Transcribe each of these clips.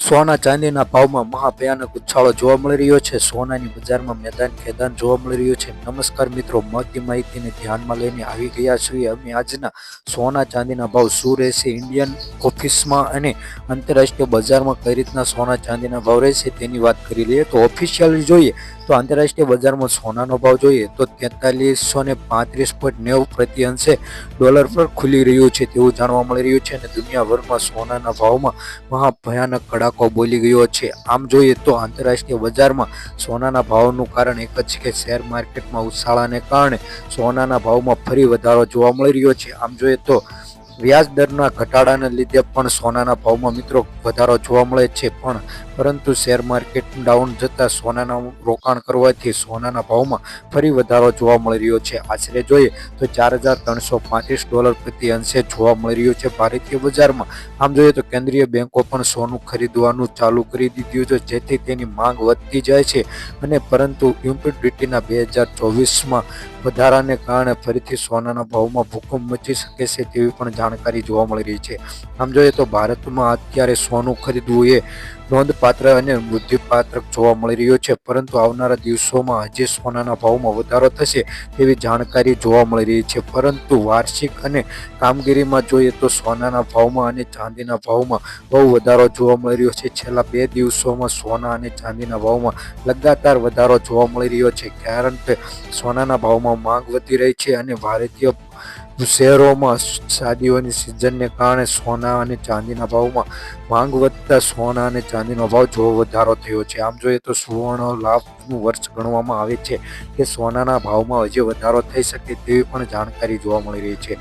સોના ચાંદીના ભાવમાં મહાભયાનક ઉછાળો જોવા મળી રહ્યો છે। સોનાની બજારમાં મેદાન ખેદાન જોવા મળી રહ્યું છે। નમસ્કાર મિત્રો, મળતી માહિતીને ધ્યાનમાં લઈને આવી ગયા છીએ અમે આજના સોના ચાંદીના ભાવ શું રહેશે, ઇન્ડિયન ઓફિસમાં અને આંતરરાષ્ટ્રીય બજારમાં કઈ રીતના સોના ચાંદીના ભાવ રહેશે તેની વાત કરી લઈએ। તો ઓફિશિયલી જોઈએ તો આંતરરાષ્ટ્રીય બજારમાં સોનાનો ભાવ જોઈએ તો 4335.90 પ્રતિ અંશે ડોલર પર ખુલી રહ્યું છે તેવું જાણવા મળી રહ્યું છે। અને દુનિયાભરમાં સોનાના ભાવમાં મહાભયાનક કડાકો બોલી ગયો છે। આમ જોઈએ તો આંતરરાષ્ટ્રીય બજારમાં સોનાના ભાવનું કારણ એક જ છે કે શેર માર્કેટમાં ઉછાળાને કારણે સોનાના ભાવમાં ફરી વધારો જોવા મળી રહ્યો છે। આમ જોઈએ તો વ્યાજ દરના ઘટાડાને લીધે પણ સોનાના ભાવમાં મિત્રો વધારો જોવા મળે છે, પરંતુ શેર માર્કેટ ડાઉન જતાં સોનાના રોકાણ કરવાથી સોનાના ભાવમાં ફરી વધારો જોવા મળી રહ્યો છે। આશરે જોઈએ તો $4335 પ્રતિ અંશે જોવા મળી રહ્યું છે ભારતીય બજારમાં। આમ જોઈએ તો કેન્દ્રીય બેંકો પણ સોનું ખરીદવાનું ચાલુ કરી દીધું છે, જેથી તેની માંગ વધતી જાય છે અને પરંતુ યુપીડીટીના 2024માં વધારાને કારણે ફરીથી સોનાના ભાવમાં ભૂકંપ મચી શકે છે તેવી પણ જાણકારી જોવા મળી રહી છે। આમ જોઈએ તો ભારતમાં અત્યારે સોનું ખરીદવું એ નોંધપાત્ર અને વૃદ્ધિપાત્ર જોવા મળી રહ્યું છે, પરંતુ આવનારા દિવસોમાં હજી સોનાના ભાવમાં વધારો થશે તેવી જાણકારી જોવા મળી રહી છે। પરંતુ વાર્ષિક અને કામગીરીમાં જોઈએ તો સોનાના ભાવમાં અને ચાંદીના ભાવમાં બહુ વધારો જોવા મળી રહ્યો છે। છેલ્લા 2 દિવસોમાં સોના અને ચાંદીના ભાવમાં લગાતાર વધારો જોવા મળી રહ્યો છે, કારણ કે સોનાના ભાવમાં માંગ વધી રહી છે અને ભારતીય શહેરોમાં શાદીઓની સિઝનને કારણે સોના અને ચાંદીના ભાવમાં માંગ વધતા સોના અને ચાંદીનો ભાવ જોવા વધારો થયો છે। આમ જોઈએ તો સુવર્ણ લાભનું વર્ષ ગણવામાં આવે છે કે સોનાના ભાવમાં હજી વધારો થઈ શકે તેવી પણ જાણકારી જોવા મળી રહી છે।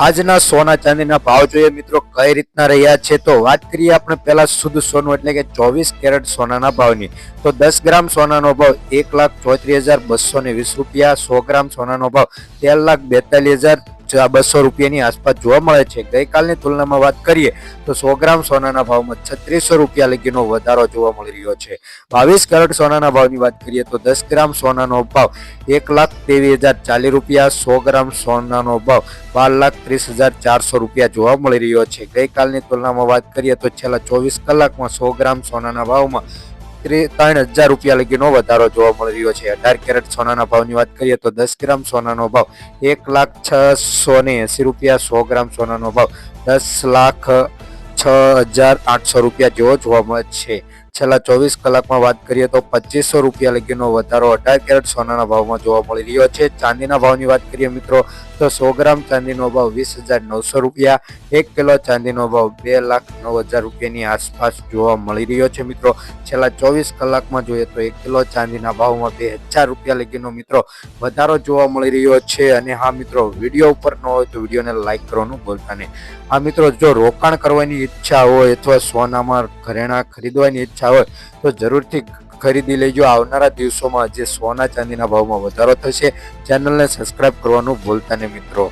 આજના સોના ચાંદીના ભાવ જોઈએ મિત્રો કઈ રીતના રહ્યા છે, તો વાત કરીએ આપણે પહેલા શુદ્ધ સોનું એટલે કે 24 કેરેટ સોનાના ભાવની, તો 10 ગ્રામ સોનાનો ભાવ ₹1,34,220, 100 ગ્રામ સોનાનો ભાવ ₹13,42,200 આસપાસ જોવા મળે છે। ગઈકાલની તુલનામાં વાત કરીએ તો 100 ગ્રામ સોનાના ભાવમાં ₹3600 લગીનો વધારો જોવા મળી રહ્યો છે। 22 કેરેટ સોનાના ભાવની વાત કરીએ તો 10 ગ્રામ સોનાનો ભાવ ₹1,23,040, 100 ગ્રામ સોનાનો ભાવ ₹12,30,400 જોવા મળી રહ્યો છે। ગઈકાલની તુલનામાં વાત કરીએ તો છેલ્લા 24 કલાકમાં 100 ગ્રામ સોનાના ભાવમાં ₹3,000 લગીનો વધારો જોવા મળી રહ્યો છે। 18 કેરેટ સોનાના ભાવની વાત કરીએ તો 10 ગ્રામ સોનાનો ભાવ ₹1,06,80, 100 ગ્રામ સોનાનો ભાવ ₹10,06,800 જેવો જોવા મળે છે। છેલ્લા 24 કલાકમાં વાત કરીએ તો ₹2,500 લગીનો વધારો 18 કેરેટ સોનાના ભાવમાં જોવા મળી રહ્યો છે। ચાંદીના ભાવની વાત કરીએ મિત્રો તો 100 ગ્રામ ચાંદીનો ભાવ ₹20,900, 1 કિલો ચાંદીનો ભાવ ₹2,09,000 આસપાસ જોવા મળી રહ્યો છે મિત્રો। છેલ્લા 24 કલાકમાં જોઈએ તો 1 કિલો ચાંદીના ભાવમાં ₹2,000 લગીનો મિત્રો વધારો જોવા મળી રહ્યો છે। અને હા મિત્રો, વિડીયો ઉપર ન હોય તો વિડીયોને લાઈક કરવાનું ભૂલતા નહીં। હા મિત્રો, જો રોકાણ કરવાની ઈચ્છા હોય અથવા સોનામાં ઘરેણાં ખરીદવાની ઈચ્છા હોય તો જરૂરથી ખરીદી લેજો। આવનારા દિવસોમાં જે સોના ચાંદીના ભાવમાં વધારો થશે, ચેનલને સબસ્ક્રાઇબ કરવાનું ભૂલતા નહીં મિત્રો।